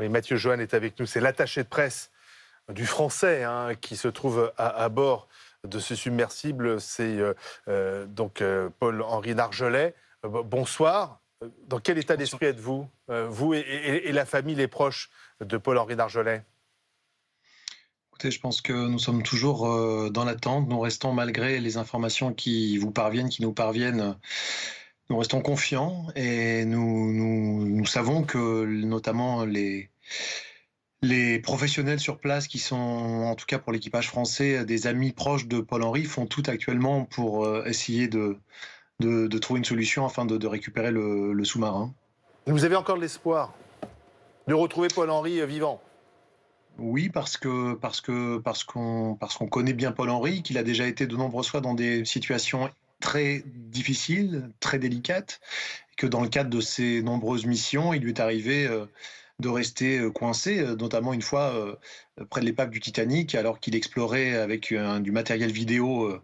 Oui, Mathieu Joanne est avec nous. C'est l'attaché de presse du Français qui se trouve à bord de ce submersible. C'est Paul-Henri Nargeolet. Bonsoir. Dans quel état d'esprit êtes-vous, vous et la famille, les proches de Paul-Henri Nargeolet? Écoutez, je pense que nous sommes toujours dans l'attente. Nous restons, malgré les informations qui vous parviennent, qui nous parviennent, nous restons confiants et nous savons que notamment les professionnels sur place, qui sont, en tout cas pour l'équipage français, des amis proches de Paul-Henri, font tout actuellement pour essayer de trouver une solution afin de récupérer le sous-marin. Vous avez encore de l'espoir de retrouver Paul-Henri vivant? Oui, parce qu'on connaît bien Paul-Henri, qu'il a déjà été de nombreuses fois dans des situations très difficiles, très délicates, et que dans le cadre de ses nombreuses missions, il lui est arrivé de rester coincé, notamment une fois près de l'épave du Titanic, alors qu'il explorait avec du matériel vidéo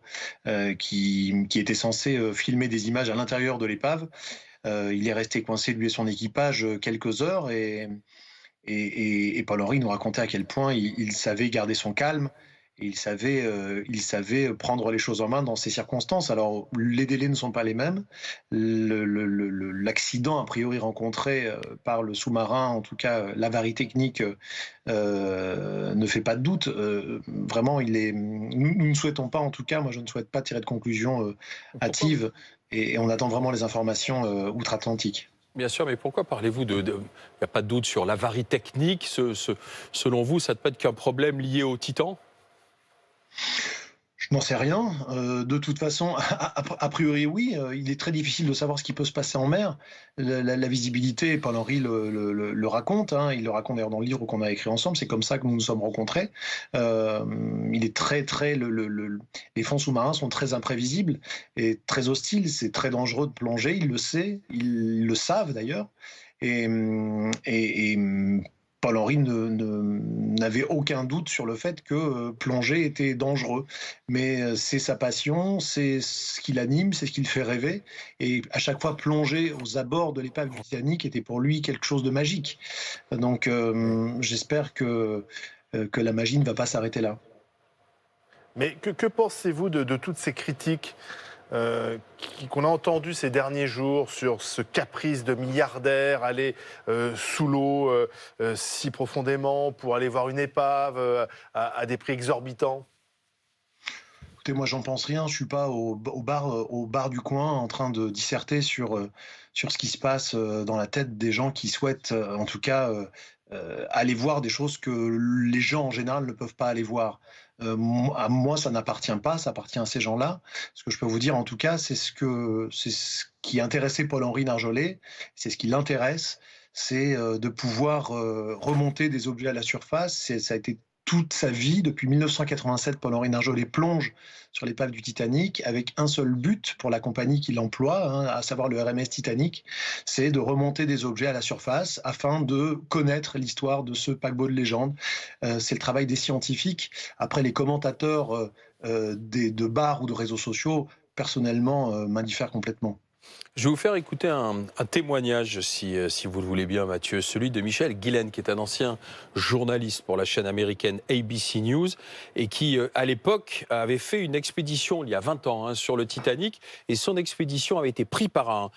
qui était censé filmer des images à l'intérieur de l'épave. Il est resté coincé, lui et son équipage, quelques heures, et Paul-Henri nous racontait à quel point il savait garder son calme, et il savait prendre les choses en main dans ces circonstances. Alors, les délais ne sont pas les mêmes. L'accident, a priori, rencontré par le sous-marin, en tout cas l'avarie technique, ne fait pas de doute. Vraiment, nous ne souhaitons pas, en tout cas, moi je ne souhaite pas tirer de conclusion hâtive, et on attend vraiment les informations outre-Atlantique. Bien sûr, mais pourquoi parlez-vous il n'y a pas de doute sur l'avarie technique. Selon vous, ça ne peut être qu'un problème lié au Titan? Je n'en sais rien. De toute façon, a priori, oui. Il est très difficile de savoir ce qui peut se passer en mer. La visibilité, Paul-Henri le raconte. Il le raconte d'ailleurs dans le livre qu'on a écrit ensemble. C'est comme ça que nous nous sommes rencontrés. Il est les fonds sous-marins sont très imprévisibles et très hostiles. C'est très dangereux de plonger. Il le sait. Ils le savent d'ailleurs. Et Paul-Henri n'avait aucun doute sur le fait que plonger était dangereux. Mais c'est sa passion, c'est ce qui l'anime, c'est ce qui le fait rêver. Et à chaque fois, plonger aux abords de l'épave du Titanic était pour lui quelque chose de magique. Donc j'espère que la magie ne va pas s'arrêter là. Mais que pensez-vous de toutes ces critiques qu'on a entendues ces derniers jours sur ce caprice de milliardaire, aller sous l'eau si profondément pour aller voir une épave à des prix exorbitants? Écoutez, moi, j'en pense rien. Je suis pas au bar du coin en train de disserter sur ce qui se passe dans la tête des gens qui souhaitent, en tout cas, aller voir des choses que les gens en général ne peuvent pas aller voir. À moi, ça n'appartient pas, ça appartient à ces gens-là. Ce que je peux vous dire, en tout cas, c'est ce qui intéressait Paul-Henri Nargeolet, c'est ce qui l'intéresse, c'est de pouvoir remonter des objets à la surface. Ça a été toute sa vie, depuis 1987, Paul-Henri Nargeolet plonge sur l'épave du Titanic avec un seul but pour la compagnie qui l'emploie, à savoir le RMS Titanic, c'est de remonter des objets à la surface afin de connaître l'histoire de ce paquebot de légende. C'est le travail des scientifiques. Après, les commentateurs de bars ou de réseaux sociaux, personnellement, m'indiffèrent complètement. Je vais vous faire écouter un témoignage, si vous le voulez bien, Mathieu, celui de Michel Guillen, qui est un ancien journaliste pour la chaîne américaine ABC News et qui, à l'époque, avait fait une expédition il y a 20 ans sur le Titanic, et son expédition avait été prise par un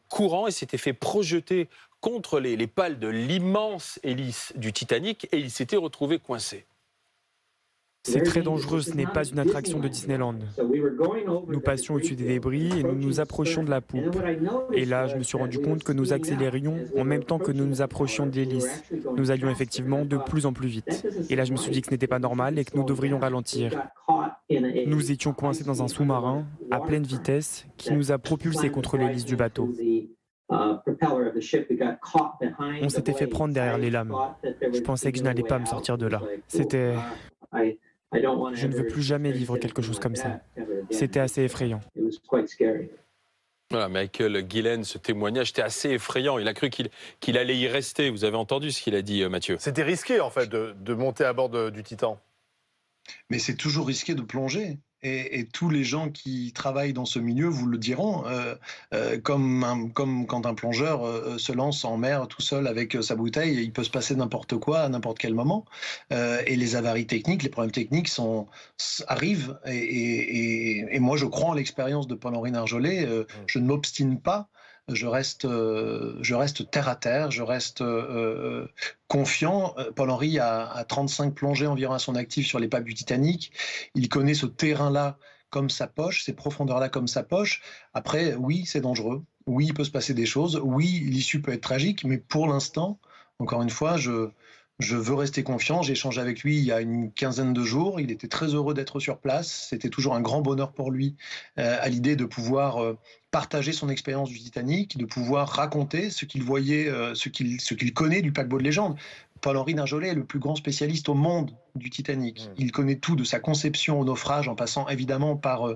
courant et s'était fait projeter contre les pales de l'immense hélice du Titanic, et il s'était retrouvé coincé. C'est très dangereux, ce n'est pas une attraction de Disneyland. Nous passions au-dessus des débris et nous nous approchions de la poupe. Et là, je me suis rendu compte que nous accélérions en même temps que nous nous approchions de l'hélice. Nous allions effectivement de plus en plus vite. Et là, je me suis dit que ce n'était pas normal et que nous devrions ralentir. Nous étions coincés dans un sous-marin à pleine vitesse qui nous a propulsés contre l'hélice du bateau. On s'était fait prendre derrière les lames. Je pensais que je n'allais pas me sortir de là. Je ne veux plus jamais vivre quelque chose comme ça. C'était assez effrayant. Voilà, Michael Guillen, ce témoignage était assez effrayant. Il a cru qu'il allait y rester. Vous avez entendu ce qu'il a dit, Mathieu? C'était risqué, en fait, de monter à bord du Titan. Mais c'est toujours risqué de plonger. et tous les gens qui travaillent dans ce milieu vous le diront, comme quand un plongeur se lance en mer tout seul avec sa bouteille, il peut se passer n'importe quoi à n'importe quel moment. Et les avaries techniques, les problèmes techniques arrivent. Et moi, je crois en l'expérience de Paul-Henri Narjolet. Je ne m'obstine pas. Je reste terre à terre, je reste confiant. Paul-Henri a 35 plongées environ à son actif sur l'épave du Titanic. Il connaît ce terrain-là comme sa poche, ces profondeurs-là comme sa poche. Après, oui, c'est dangereux. Oui, il peut se passer des choses. Oui, l'issue peut être tragique. Mais pour l'instant, encore une fois, je veux rester confiant. J'ai échangé avec lui il y a une quinzaine de jours. Il était très heureux d'être sur place. C'était toujours un grand bonheur pour lui à l'idée de pouvoir partager son expérience du Titanic, de pouvoir raconter ce qu'il voyait, ce qu'il connaît du paquebot de légende. Paul-Henri Narjolet est le plus grand spécialiste au monde du Titanic. Il connaît tout de sa conception au naufrage, en passant évidemment par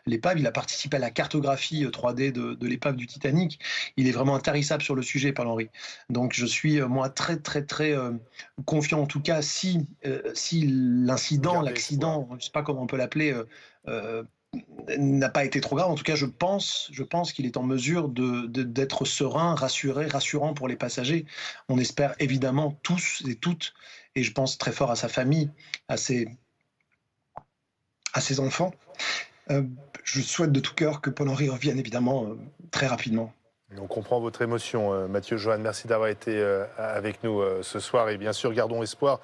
l'épave. Il a participé à la cartographie 3D de l'épave du Titanic. Il est vraiment intarissable sur le sujet, Paul-Henri. Donc je suis, moi, très, très, très confiant, en tout cas, si l'accident, je ne sais pas comment on peut l'appeler, n'a pas été trop grave. En tout cas, je pense qu'il est en mesure d'être serein, rassurant pour les passagers. On espère évidemment tous et toutes, et je pense très fort à sa famille, à ses enfants. Je souhaite de tout cœur que Paul-Henri revienne évidemment très rapidement. On comprend votre émotion, Mathieu Joanne. Merci d'avoir été avec nous ce soir. Et bien sûr, gardons espoir